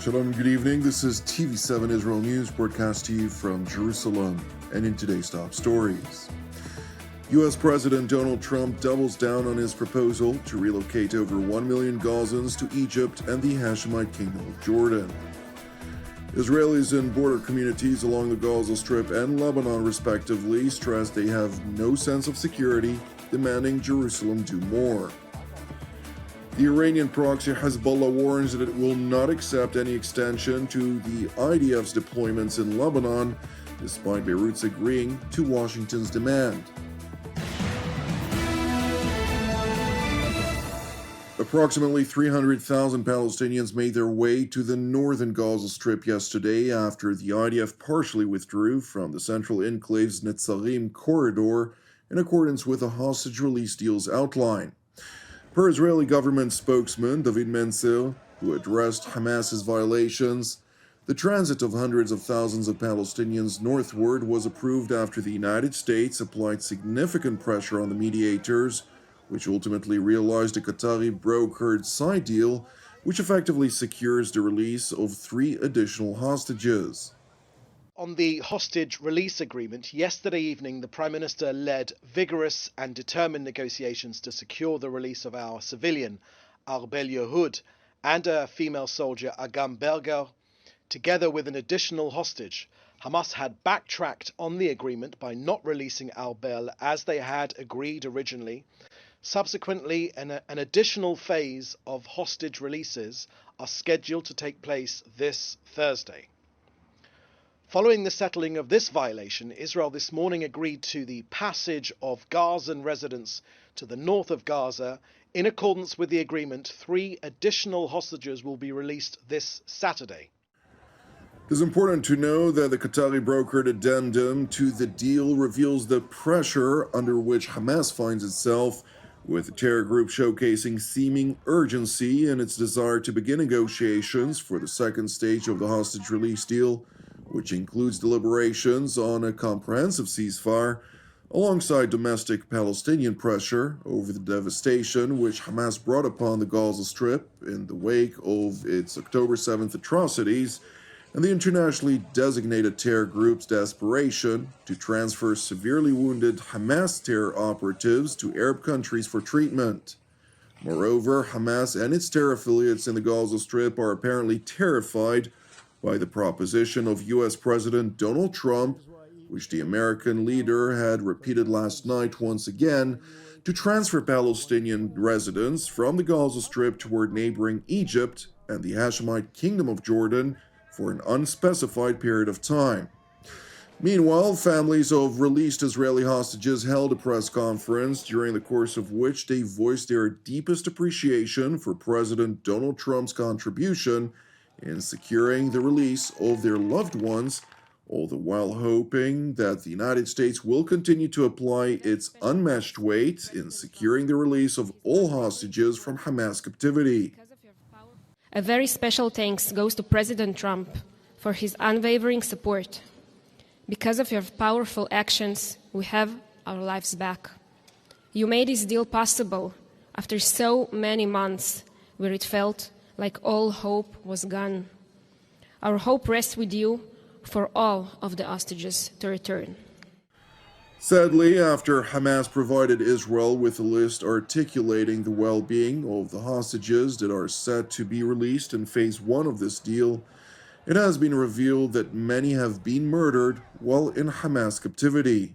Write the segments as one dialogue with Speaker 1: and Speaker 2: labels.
Speaker 1: Shalom and good evening. This is TV7 Israel News, broadcast to you from Jerusalem. And in today's top stories, U.S. President Donald Trump doubles down on his proposal to relocate over 1 million Gazans to Egypt and the Hashemite Kingdom of Jordan. Israelis in border communities along the Gaza Strip and Lebanon, respectively, stress they have no sense of security, demanding Jerusalem do more. The Iranian proxy Hezbollah warns that it will not accept any extension to the IDF's deployments in Lebanon, despite Beirut's agreeing to Washington's demand. Approximately 300,000 Palestinians made their way to the northern Gaza Strip yesterday after the IDF partially withdrew from the central enclave's Netzarim corridor in accordance with the hostage release deal's outline. Per Israeli government spokesman David Mencer, who addressed Hamas's violations, the transit of hundreds of thousands of Palestinians northward was approved after the United States applied significant pressure on the mediators, which ultimately realized a Qatari brokered side deal, which effectively secures the release of 3 additional hostages.
Speaker 2: On the hostage release agreement, yesterday evening the Prime Minister led vigorous and determined negotiations to secure the release of our civilian, Arbel Yehud, and a female soldier, Agam Berger, together with an additional hostage. Hamas had backtracked on the agreement by not releasing Arbel as they had agreed originally. Subsequently, an additional phase of hostage releases are scheduled to take place this Thursday. Following the settling of this violation, Israel this morning agreed to the passage of Gazan residents to the north of Gaza. In accordance with the agreement, 3 additional hostages will be released this Saturday.
Speaker 1: It is important to know that the Qatari brokered addendum to the deal reveals the pressure under which Hamas finds itself, with the terror group showcasing seeming urgency in its desire to begin negotiations for the second stage of the hostage release deal, which includes deliberations on a comprehensive ceasefire, alongside domestic Palestinian pressure over the devastation which Hamas brought upon the Gaza Strip in the wake of its October 7th atrocities, and the internationally designated terror group's desperation to transfer severely wounded Hamas terror operatives to Arab countries for treatment. Moreover, Hamas and its terror affiliates in the Gaza Strip are apparently terrified by the proposition of U.S. President Donald Trump, which the American leader had repeated last night once again, to transfer Palestinian residents from the Gaza Strip toward neighboring Egypt and the Hashemite Kingdom of Jordan for an unspecified period of time. Meanwhile, families of released Israeli hostages held a press conference during the course of which they voiced their deepest appreciation for President Donald Trump's contribution in securing the release of their loved ones, all the while hoping that the United States will continue to apply its unmatched weight in securing the release of all hostages from Hamas captivity.
Speaker 3: A very special thanks goes to President Trump for his unwavering support. Because of your powerful actions, we have our lives back. You made this deal possible after so many months where it felt like all hope was gone. Our hope rests with you for all of the hostages to return.
Speaker 1: Sadly, after Hamas provided Israel with a list articulating the well-being of the hostages that are set to be released in phase 1 of this deal, it has been revealed that many have been murdered while in Hamas captivity.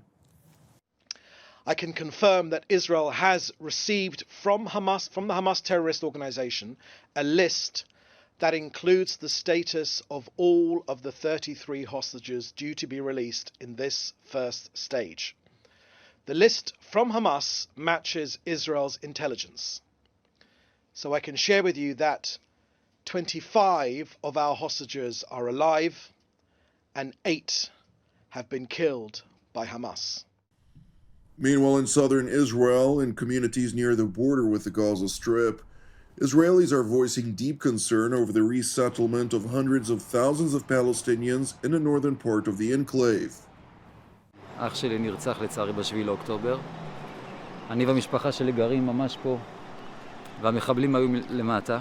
Speaker 2: I can confirm that Israel has received from the Hamas terrorist organization, a list that includes the status of all of the 33 hostages due to be released in this first stage. The list from Hamas matches Israel's intelligence. So I can share with you that 25 of our hostages are alive and 8 have been killed by Hamas.
Speaker 1: Meanwhile, in southern Israel, in communities near the border with the Gaza Strip, Israelis are voicing deep concern over the resettlement of hundreds of thousands of Palestinians in the northern part of the enclave.
Speaker 4: אח שלי נרצח לצערי ב7 לאוקטובר. אני והמשפחה שלי גרים ממש פה, והמחבלים היו למטה.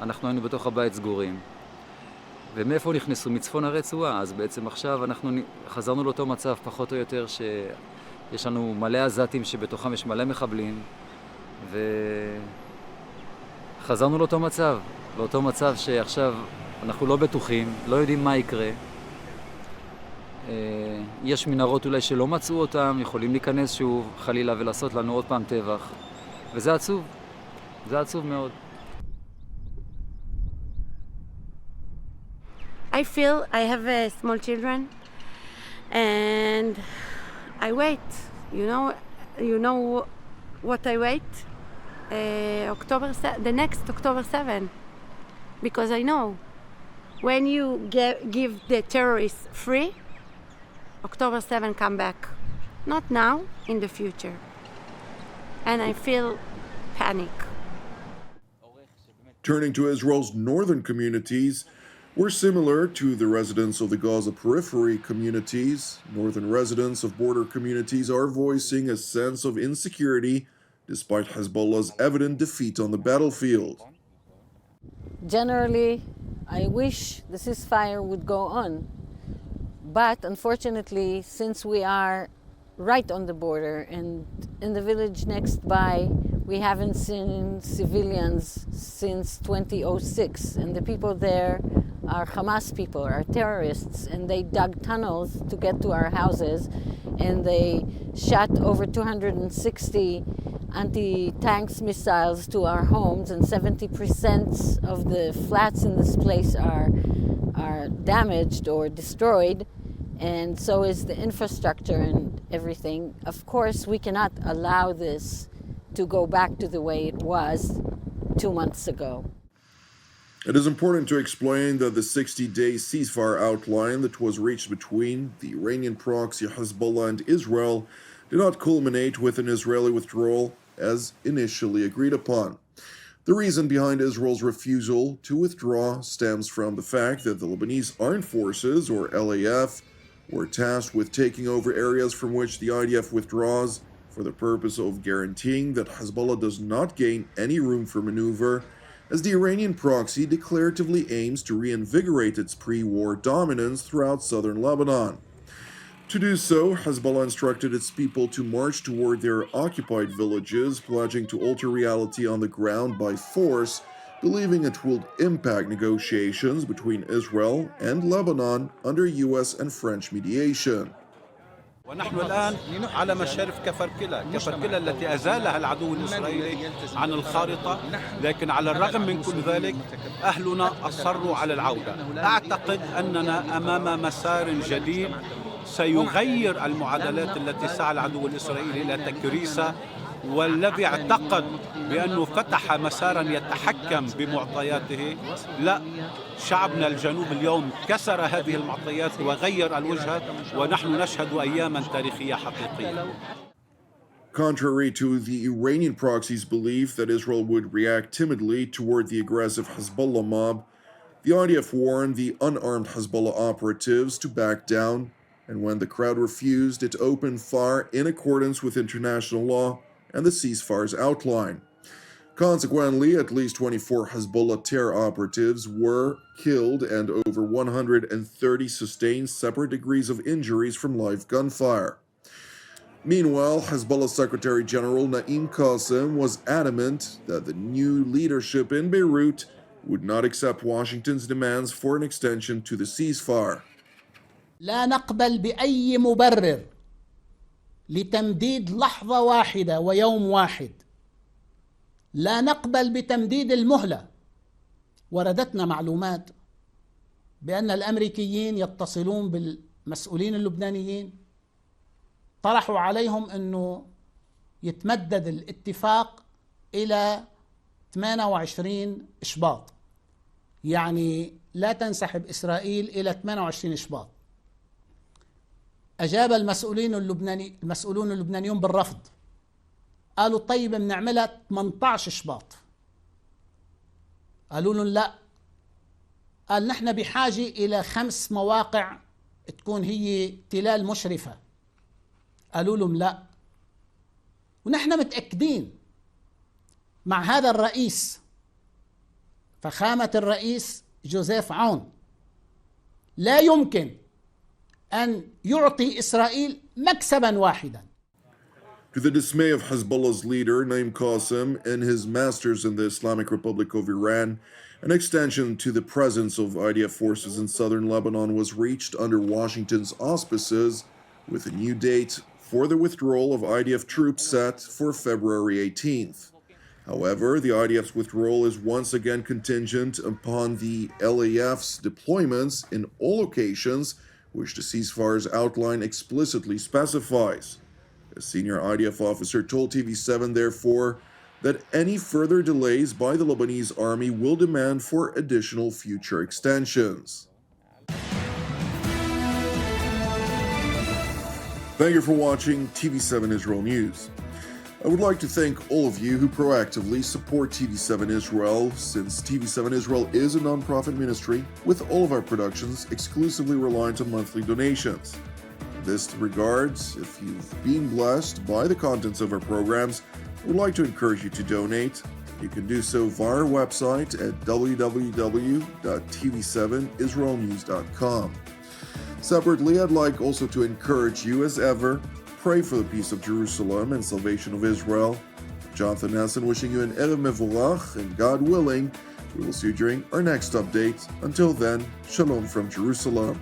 Speaker 4: אנחנו היינו בתוך הבית סגורים. ומאיפה נכנסו? מצפון הרצועה. אז בעצם עכשיו אנחנו חזרנו לאותו מצב פחות או יותר שיש לנו מלא עזתים שבתוכם יש מלא מחבלים, וחזרנו לאותו מצב שעכשיו אנחנו לא בטוחים, לא יודעים מה יקרה. יש מנהרות אולי שלא מצאו אותם, יכולים להיכנס שוב חלילה ולעשות לנו עוד פעם טבח, וזה עצוב, זה עצוב מאוד.
Speaker 5: I feel I have small children and I wait. You know what I wait? The next October 7, because I know when you give the terrorists free, October 7 come back. Not now, in the future. And I feel panic.
Speaker 1: Turning to Israel's northern communities, were similar to the residents of the Gaza periphery communities. Northern residents of border communities are voicing a sense of insecurity despite Hezbollah's evident defeat on the battlefield.
Speaker 6: Generally, I wish the ceasefire would go on. But unfortunately, since we are right on the border and in the village next by, we haven't seen civilians since 2006, and the people there are Hamas people, are terrorists, and they dug tunnels to get to our houses, and they shot over 260 anti-tanks missiles to our homes, and 70% of the flats in this place are damaged or destroyed, and so is the infrastructure and everything. Of course, we cannot allow this to go back to the way it was 2 months ago.
Speaker 1: It is important to explain that the 60-day ceasefire outline that was reached between the Iranian proxy Hezbollah and Israel did not culminate with an Israeli withdrawal as initially agreed upon. The reason behind Israel's refusal to withdraw stems from the fact that the Lebanese Armed Forces, or LAF, were tasked with taking over areas from which the IDF withdraws for the purpose of guaranteeing that Hezbollah does not gain any room for maneuver, as the Iranian proxy declaratively aims to reinvigorate its pre-war dominance throughout southern Lebanon. To do so, Hezbollah instructed its people to march toward their occupied villages, pledging to alter reality on the ground by force, believing it would impact negotiations between Israel and Lebanon under US and French mediation.
Speaker 7: ونحن الآن على مشارف كفركلة التي أزالها العدو الإسرائيلي عن الخارطة، لكن على الرغم من كل ذلك أهلنا أصروا على العودة. أعتقد أننا أمام مسار جديد سيغير المعادلات التي سعى العدو الإسرائيلي إلى تكريسها، والذي اعتقد بأنه فتح مسارا يتحكم بمعطياته. لا، شعبنا الجنوب اليوم كسر هذه المعطيات وغير الوجهة، ونحن نشهد أياما تاريخية حقيقية.
Speaker 1: Contrary to the Iranian proxy's belief that Israel would react timidly toward the aggressive Hezbollah mob, the IDF warned the unarmed Hezbollah operatives to back down, and when the crowd refused, it opened fire in accordance with international law and the ceasefire's outline. Consequently, at least 24 Hezbollah terror operatives were killed and over 130 sustained separate degrees of injuries from live gunfire. Meanwhile, Hezbollah Secretary General Naim Qassem was adamant that the new leadership in Beirut would not accept Washington's demands for an extension to the ceasefire.
Speaker 8: لا نقبل بأي مبرر لتمديد لحظة واحدة ويوم واحد. لا نقبل بتمديد المهلة. وردتنا معلومات بأن الأمريكيين يتصلون بالمسؤولين اللبنانيين، طرحوا عليهم أنه يتمدد الاتفاق إلى 28 إشباط، يعني لا تنسحب إسرائيل إلى 28 إشباط. أجاب المسؤولون اللبنانيون بالرفض، قالوا طيب بنعملها 18 إشباط. قالوا لهم لا، قال نحن بحاجة إلى 5 مواقع تكون هي تلال مشرفة. قالوا لهم لا، ونحن متأكدين مع هذا الرئيس، فخامة الرئيس جوزيف عون لا يمكن أن يعطي إسرائيل مكسبا واحدا.
Speaker 1: To the dismay of Hezbollah's leader, Naim Qassem, and his masters in the Islamic Republic of Iran, an extension to the presence of IDF forces in southern Lebanon was reached under Washington's auspices, with a new date for the withdrawal of IDF troops set for February 18th. However, the IDF's withdrawal is once again contingent upon the LAF's deployments in all locations, which the ceasefire's outline explicitly specifies. A senior IDF officer told TV7, therefore, that any further delays by the Lebanese army will demand for additional future extensions. Thank you for watching TV7 Israel News. I would like to thank all of you who proactively support TV7 Israel, since TV7 Israel is a non-profit ministry with all of our productions exclusively reliant on monthly donations. In this regards, if you've been blessed by the contents of our programs, I would like to encourage you to donate. You can do so via our website at www.tv7israelnews.com. Separately, I'd like also to encourage you, as ever, pray for the peace of Jerusalem and salvation of Israel. Jonathan Hessen wishing you an Erev Mevorach, and God willing, we will see you during our next update. Until then, Shalom from Jerusalem.